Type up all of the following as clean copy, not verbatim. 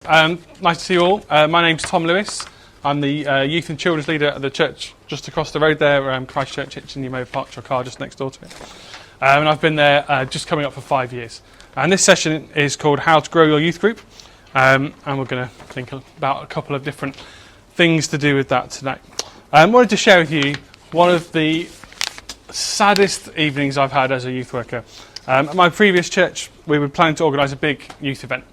Nice to see you all. My name's Tom Lewis. I'm the youth and children's leader at the church just across the road there, Christchurch Hitchin. You may have parked your car just next door to it. And I've been there just coming up for 5 years. And this session is called How to Grow Your Youth Group. And we're going to think about a couple of different things to do with that tonight. I wanted to share with you one of the saddest evenings I've had as a youth worker. At my previous church, we were planning to organise a big youth event.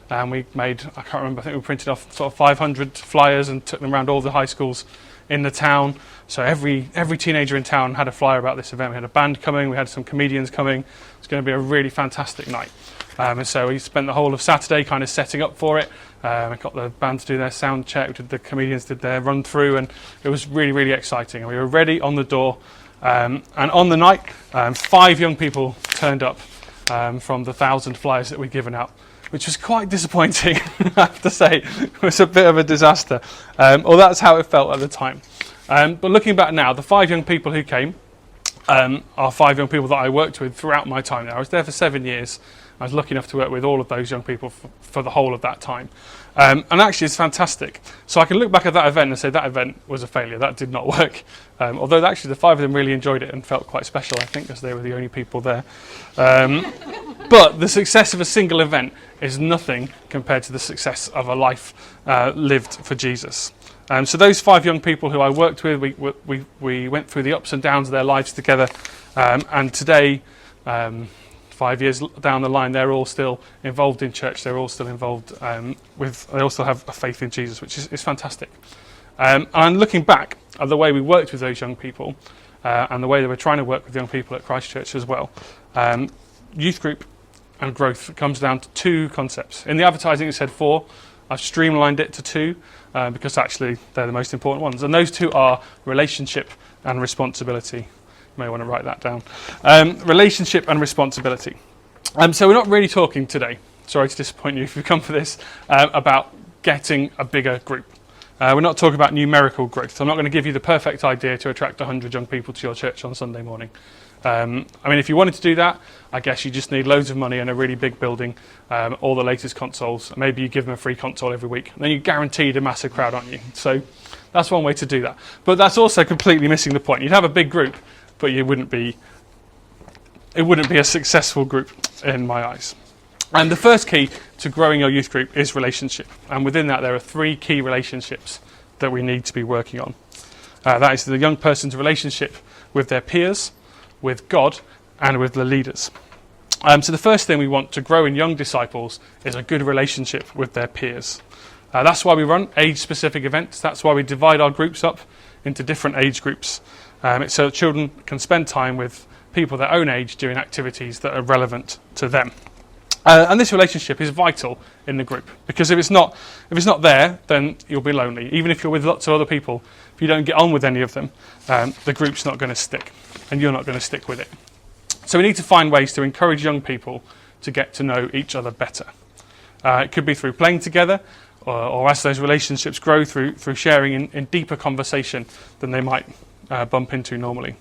And we made, I can't remember, I think we printed off sort of 500 flyers and took them around all the high schools in the town. So every teenager in town had a flyer about this event. We had a band coming, we had some comedians coming. It was going to be a really fantastic night. And so we spent the whole of Saturday kind of setting up for it. I got the band to do their sound check, the comedians did their run through, and it was really, really exciting. And we were ready on the door. And on the night, 5 young people turned up from the 1,000 flyers that we'd given out, which was quite disappointing, I have to say. It was a bit of a disaster. Or that's how it felt at the time. But looking back now, the 5 young people who came are 5 young people that I worked with throughout my time there. I was there for 7 years. I was lucky enough to work with all of those young people for the whole of that time. And actually it's fantastic. So I can look back at that event and say that event was a failure. That did not work. Although actually the 5 of them really enjoyed it and felt quite special, I think, because they were the only people there. But the success of a single event is nothing compared to the success of a life lived for Jesus. So those 5 young people who I worked with, we went through the ups and downs of their lives together. And today, 5 years down the line, they're all still involved in church. They're all still involved they all still have a faith in Jesus, which is fantastic. And looking back at the way we worked with those young people and the way that we're trying to work with young people at Christchurch as well, youth group and growth comes down to 2 concepts. In the advertising it said 4. I've streamlined it to 2 because actually they're the most important ones. And those 2 are relationship and responsibility. You may want to write that down. Relationship and responsibility. So we're not really talking today, sorry to disappoint you if you come for this, about getting a bigger group. We're not talking about numerical growth. I'm not going to give you the perfect idea to attract 100 young people to your church on Sunday morning. I mean, if you wanted to do that, I guess you just need loads of money and a really big building, all the latest consoles. Maybe you give them a free console every week. And then you're guaranteed a massive crowd, aren't you? So that's one way to do that. But that's also completely missing the point. You'd have a big group, but it wouldn't be a successful group in my eyes. And the first key to growing your youth group is relationship. And within that, there are 3 key relationships that we need to be working on. That is the young person's relationship with their peers, with God, and with the leaders. So the first thing we want to grow in young disciples is a good relationship with their peers. That's why we run age-specific events. That's why we divide our groups up into different age groups. It's so that children can spend time with people their own age doing activities that are relevant to them. And this relationship is vital in the group, because if it's not there, then you'll be lonely. Even if you're with lots of other people, if you don't get on with any of them, the group's not going to stick, and you're not going to stick with it. So we need to find ways to encourage young people to get to know each other better. It could be through playing together, or as those relationships grow, through sharing in deeper conversation than they might bump into normally.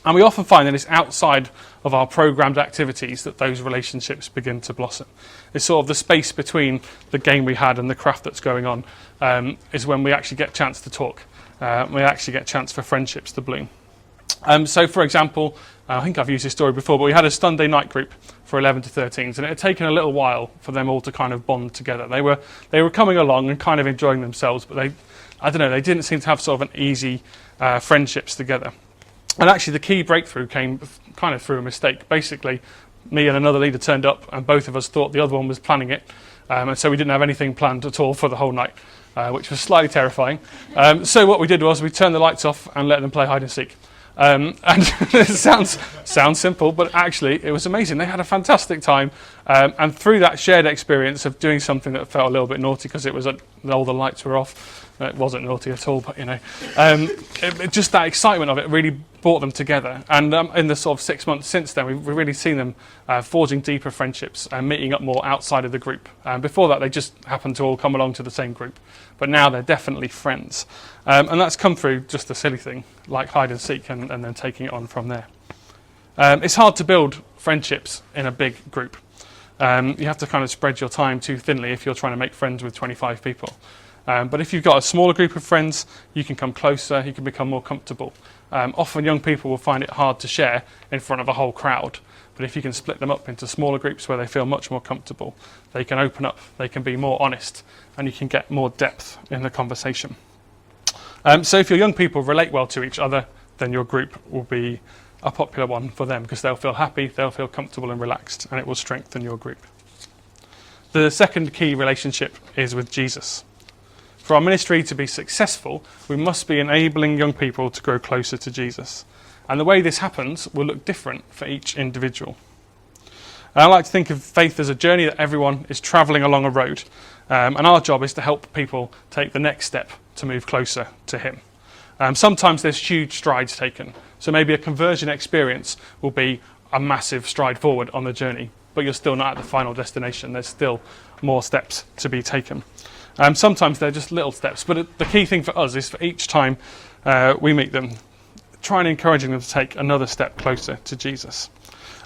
And we often find that it's outside of our programmed activities that those relationships begin to blossom. It's sort of the space between the game we had and the craft that's going on is when we actually get a chance to talk. We actually get a chance for friendships to bloom. So, for example, I think I've used this story before, but we had a Sunday night group for 11 to 13s, and it had taken a little while for them all to kind of bond together. They were coming along and kind of enjoying themselves, but they didn't seem to have sort of an easy friendships together. And actually the key breakthrough came kind of through a mistake. Basically, me and another leader turned up, and both of us thought the other one was planning it, and so we didn't have anything planned at all for the whole night, which was slightly terrifying. So what we did was we turned the lights off and let them play hide and seek. And it sounds simple, but actually it was amazing. They had a fantastic time, and through that shared experience of doing something that felt a little bit naughty because all the lights were off. It wasn't naughty at all, but just that excitement of it really brought them together. And in the sort of 6 months since then, we've really seen them forging deeper friendships and meeting up more outside of the group. Before that, they just happened to all come along to the same group, but now they're definitely friends. And that's come through just a silly thing like hide and seek, and then taking it on from there. It's hard to build friendships in a big group. You have to kind of spread your time too thinly if you're trying to make friends with 25 people. But if you've got a smaller group of friends, you can come closer, you can become more comfortable. Often young people will find it hard to share in front of a whole crowd. But if you can split them up into smaller groups where they feel much more comfortable, they can open up, they can be more honest, and you can get more depth in the conversation. So if your young people relate well to each other, then your group will be a popular one for them because they'll feel happy, they'll feel comfortable and relaxed, and it will strengthen your group. The second key relationship is with Jesus. For our ministry to be successful, we must be enabling young people to grow closer to Jesus. And the way this happens will look different for each individual. And I like to think of faith as a journey that everyone is travelling along a road. And our job is to help people take the next step to move closer to Him. Sometimes there's huge strides taken. So maybe a conversion experience will be a massive stride forward on the journey, but you're still not at the final destination. There's still more steps to be taken. Sometimes they're just little steps, but the key thing for us is for each time we meet them, try and encouraging them to take another step closer to Jesus.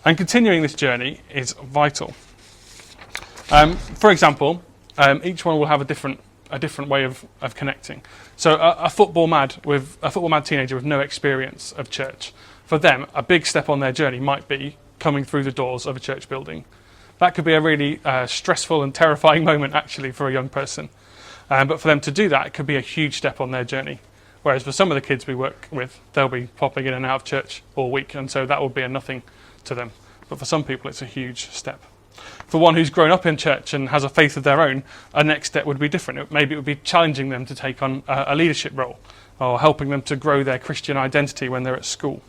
And continuing this journey is vital. For example, each one will have a different way of connecting. So a football mad teenager with no experience of church, for them, a big step on their journey might be coming through the doors of a church building. That could be a really stressful and terrifying moment, actually, for a young person. But for them to do that, it could be a huge step on their journey. Whereas for some of the kids we work with, they'll be popping in and out of church all week, and so that will be a nothing to them. But for some people, it's a huge step. For one who's grown up in church and has a faith of their own, a next step would be different. Maybe it would be challenging them to take on a leadership role, or helping them to grow their Christian identity when they're at school.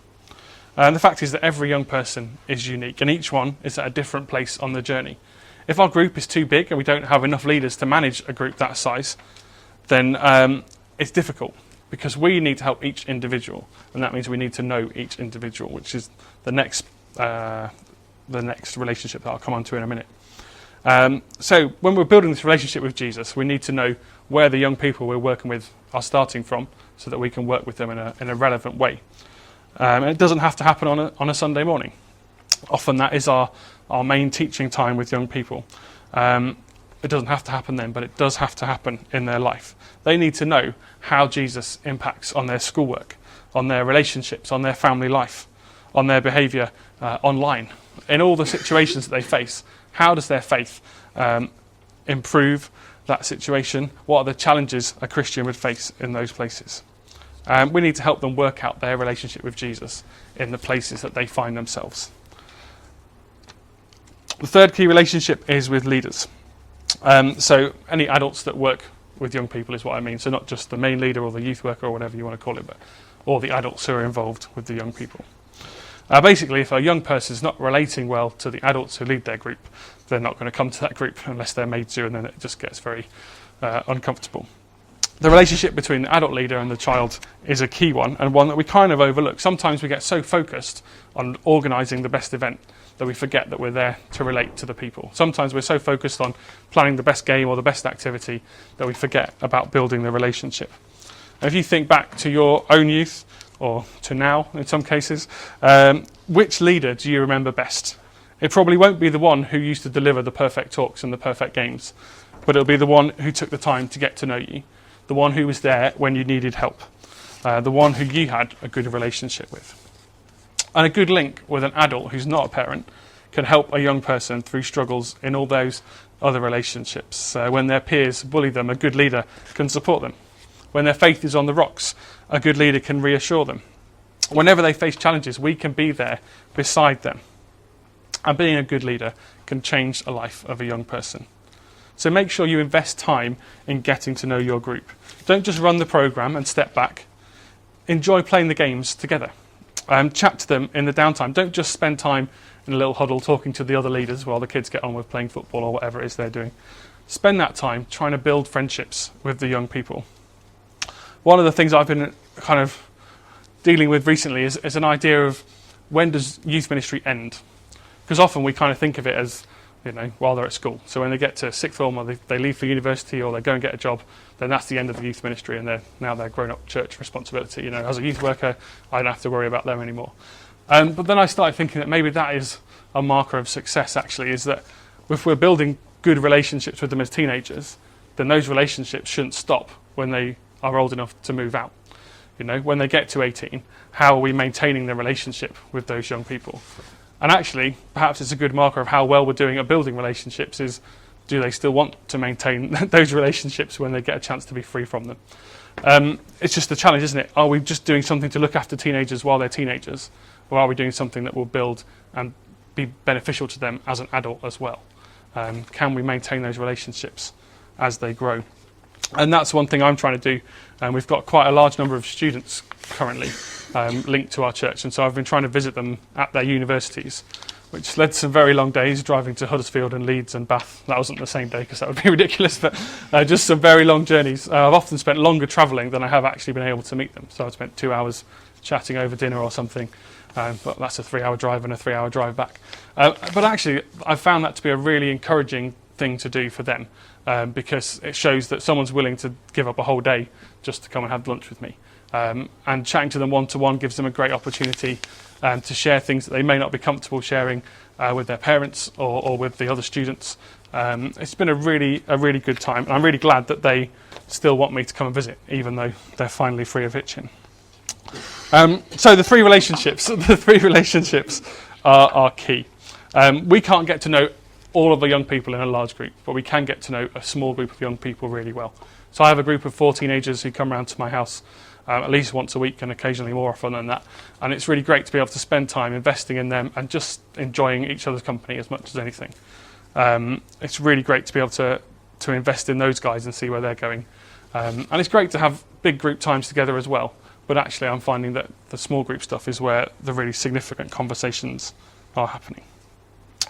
The fact is that every young person is unique, and each one is at a different place on the journey. If our group is too big and we don't have enough leaders to manage a group that size, then it's difficult, because we need to help each individual, and that means we need to know each individual, which is the next relationship that I'll come on to in a minute. So when we're building this relationship with Jesus, we need to know where the young people we're working with are starting from, so that we can work with them in a relevant way. And it doesn't have to happen on a Sunday morning. Often that is our main teaching time with young people. It doesn't have to happen then, but it does have to happen in their life. They need to know how Jesus impacts on their schoolwork, on their relationships, on their family life, on their behaviour online. In all the situations that they face, how does their faith improve that situation? What are the challenges a Christian would face in those places? We need to help them work out their relationship with Jesus in the places that they find themselves. The third key relationship is with leaders. So any adults that work with young people is what I mean. So not just the main leader or the youth worker or whatever you want to call it, but all the adults who are involved with the young people. Basically, if a young person is not relating well to the adults who lead their group, they're not going to come to that group unless they're made to, and then it just gets very uncomfortable. The relationship between the adult leader and the child is a key one, and one that we kind of overlook. Sometimes we get so focused on organising the best event that we forget that we're there to relate to the people. Sometimes we're so focused on planning the best game or the best activity that we forget about building the relationship. And if you think back to your own youth, or to now in some cases, which leader do you remember best? It probably won't be the one who used to deliver the perfect talks and the perfect games, but it'll be the one who took the time to get to know you, the one who was there when you needed help, the one who you had a good relationship with. And a good link with an adult who's not a parent can help a young person through struggles in all those other relationships. When their peers bully them, a good leader can support them. When their faith is on the rocks, a good leader can reassure them. Whenever they face challenges, we can be there beside them. And being a good leader can change the life of a young person. So make sure you invest time in getting to know your group. Don't just run the programme and step back. Enjoy playing the games together. Chat to them in the downtime. Don't just spend time in a little huddle talking to the other leaders while the kids get on with playing football or whatever it is they're doing. Spend that time trying to build friendships with the young people. One of the things I've been kind of dealing with recently is an idea of when does youth ministry end? Because often we kind of think of it as, while they're at school. So when they get to sixth form or they leave for university or they go and get a job, then that's the end of the youth ministry and they're grown-up church responsibility. As a youth worker, I don't have to worry about them anymore. But then I started thinking that maybe that is a marker of success, actually, is that if we're building good relationships with them as teenagers, then those relationships shouldn't stop when they are old enough to move out. When they get to 18, how are we maintaining the relationship with those young people? And actually, perhaps it's a good marker of how well we're doing at building relationships is, do they still want to maintain those relationships when they get a chance to be free from them? It's just a challenge, isn't it? Are we just doing something to look after teenagers while they're teenagers? Or are we doing something that will build and be beneficial to them as an adult as well? Can we maintain those relationships as they grow? And that's one thing I'm trying to do. We've got quite a large number of students currently linked to our church, and so I've been trying to visit them at their universities, which led to some very long days driving to Huddersfield and Leeds and Bath. That wasn't the same day because that would be ridiculous, but just some very long journeys. I've often spent longer travelling than I have actually been able to meet them. So I've spent 2 hours chatting over dinner or something, but that's a 3-hour drive and a 3-hour drive back. But actually, I've found that to be a really encouraging thing to do for them, because it shows that someone's willing to give up a whole day just to come and have lunch with me. And chatting to them one-to-one gives them a great opportunity to share things that they may not be comfortable sharing with their parents or with the other students. It's been a really good time, and I'm really glad that they still want me to come and visit, even though they're finally free of Hitchin. So the three relationships are key. We can't get to know all of the young people in a large group, but we can get to know a small group of young people really well. So I have a group of 4 teenagers who come around to my house at least once a week, and occasionally more often than that. And it's really great to be able to spend time investing in them and just enjoying each other's company as much as anything. It's really great to be able to invest in those guys and see where they're going. And it's great to have big group times together as well. But actually I'm finding that the small group stuff is where the really significant conversations are happening.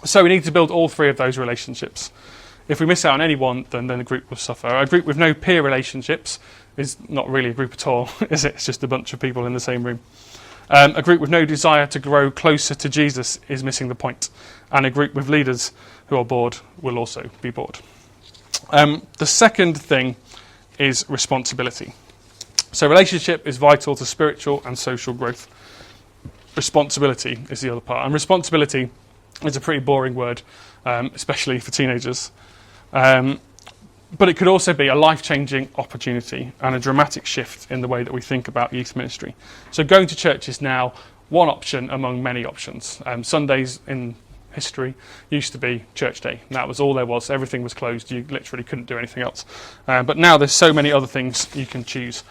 So we need to build all 3 of those relationships. If we miss out on any one, then the group will suffer. A group with no peer relationships is not really a group at all, is it? It's just a bunch of people in the same room. A group with no desire to grow closer to Jesus is missing the point. And a group with leaders who are bored will also be bored. The second thing is responsibility. So relationship is vital to spiritual and social growth. Responsibility is the other part. And responsibility is a pretty boring word, especially for teenagers. But it could also be a life-changing opportunity and a dramatic shift in the way that we think about youth ministry. So going to church is now one option among many options. Sundays in history used to be church day, and that was all there was. Everything was closed. You literally couldn't do anything else. But now there's so many other things you can choose.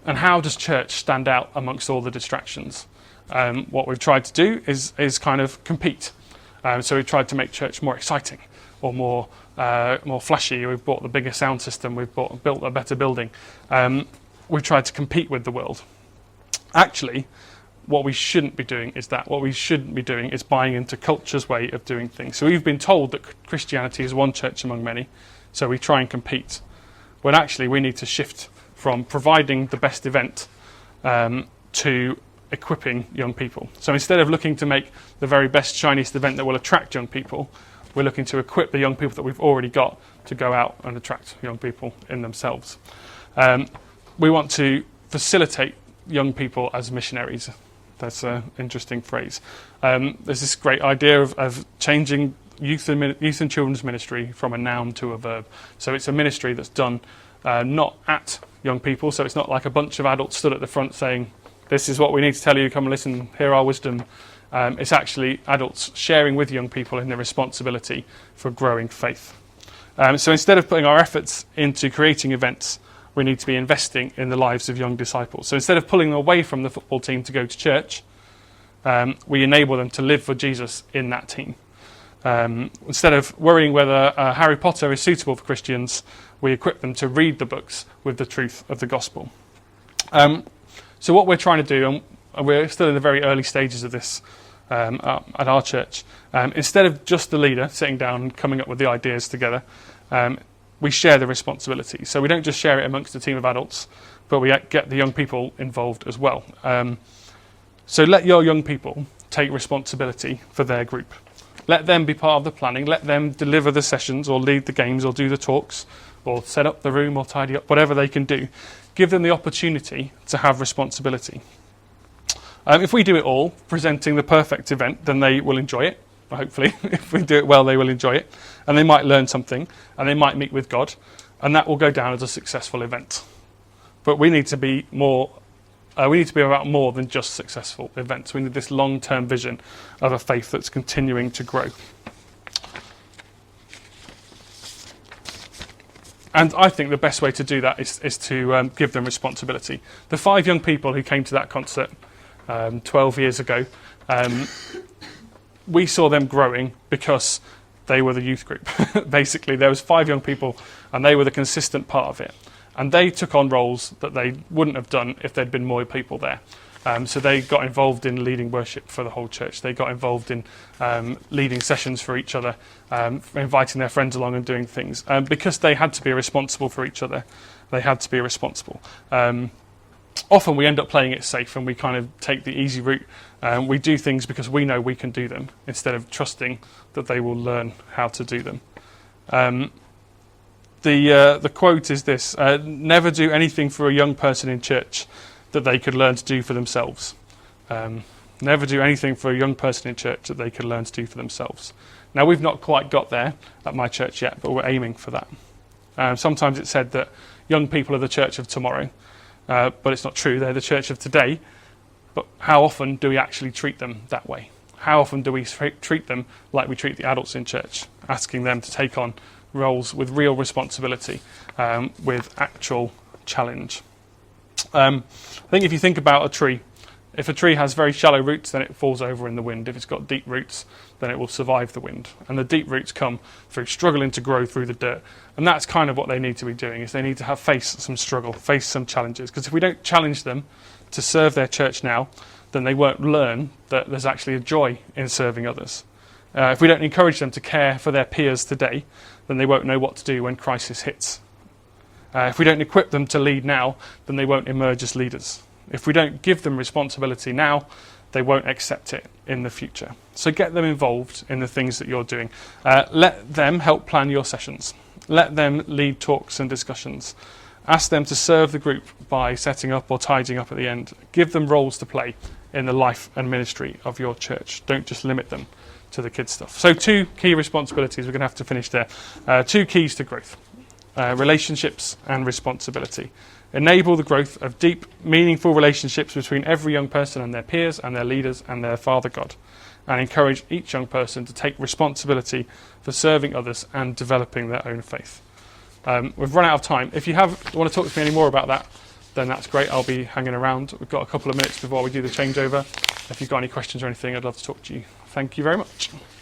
And how does church stand out amongst all the distractions? What we've tried to do is kind of compete. So we've tried to make church more exciting or more flashy. We've bought the bigger sound system. We've built a better building. We've tried to compete with the world. Actually, what we shouldn't be doing is that. What we shouldn't be doing is buying into culture's way of doing things. So we've been told that Christianity is one church among many, so we try and compete. When actually we need to shift from providing the best event to equipping young people. So instead of looking to make the very best, shiniest event that will attract young people, we're looking to equip the young people that we've already got to go out and attract young people in themselves. We want to facilitate young people as missionaries. That's an interesting phrase. There's this great idea of changing youth and children's ministry from a noun to a verb. So it's a ministry that's done not at young people, so it's not like a bunch of adults stood at the front saying, this is what we need to tell you, come and listen, hear our wisdom. It's actually adults sharing with young people in their responsibility for growing faith. So instead of putting our efforts into creating events, we need to be investing in the lives of young disciples. So instead of pulling them away from the football team to go to church, we enable them to live for Jesus in that team. Instead of worrying whether Harry Potter is suitable for Christians, we equip them to read the books with the truth of the gospel. So what we're trying to do, and we're still in the very early stages of this at our church, instead of just the leader sitting down and coming up with the ideas together, we share the responsibility. So we don't just share it amongst a team of adults, but we get the young people involved as well. So let your young people take responsibility for their group. Let them be part of the planning. Let them deliver the sessions or lead the games or do the talks or set up the room or tidy up, whatever they can do. Give them the opportunity to have responsibility. If we do it all, presenting the perfect event, then they will enjoy it hopefully. If we do it well, they will enjoy it. And they might learn something, and they might meet with God, and that will go down as a successful event. But we need to be more. We need to be about more than just successful events. We need this long-term vision of a faith that's continuing to grow. And I think the best way to do that is to give them responsibility. The 5 young people who came to that concert 12 years ago, we saw them growing because they were the youth group. Basically, there was 5 young people, and they were the consistent part of it. And they took on roles that they wouldn't have done if there'd been more people there. So they got involved in leading worship for the whole church. They got involved in leading sessions for each other, inviting their friends along and doing things. Because they had to be responsible for each other, they had to be responsible. Often we end up playing it safe and we kind of take the easy route. We do things because we know we can do them instead of trusting that they will learn how to do them. The quote is this: never do anything for a young person in church that they could learn to do for themselves. Never do anything for a young person in church that they could learn to do for themselves. Now, we've not quite got there at my church yet, but we're aiming for that. Sometimes it's said that young people are the church of tomorrow, but it's not true. They're the church of today. But how often do we actually treat them that way? How often do we treat them like we treat the adults in church, asking them to take on roles with real responsibility, with actual challenge? I think if you think about a tree, if a tree has very shallow roots, then it falls over in the wind. If it's got deep roots, then it will survive the wind. And the deep roots come through struggling to grow through the dirt. And that's kind of what they need to be doing, is they need to have face some struggle, face some challenges. Because if we don't challenge them to serve their church now, then they won't learn that there's actually a joy in serving others. If we don't encourage them to care for their peers today, then they won't know what to do when crisis hits. If we don't equip them to lead now, then they won't emerge as leaders. If we don't give them responsibility now, they won't accept it in the future. So get them involved in the things that you're doing. Let them help plan your sessions. Let them lead talks and discussions. Ask them to serve the group by setting up or tidying up at the end. Give them roles to play in the life and ministry of your church. Don't just limit them to the kids' stuff. So 2 key responsibilities. We're going to have to finish there. 2 keys to growth. Relationships and responsibility. Enable the growth of deep, meaningful relationships between every young person and their peers and their leaders and their Father God. And encourage each young person to take responsibility for serving others and developing their own faith. We've run out of time. If you want to talk to me any more about that, then that's great. I'll be hanging around. We've got a couple of minutes before we do the changeover. If you've got any questions or anything, I'd love to talk to you. Thank you very much.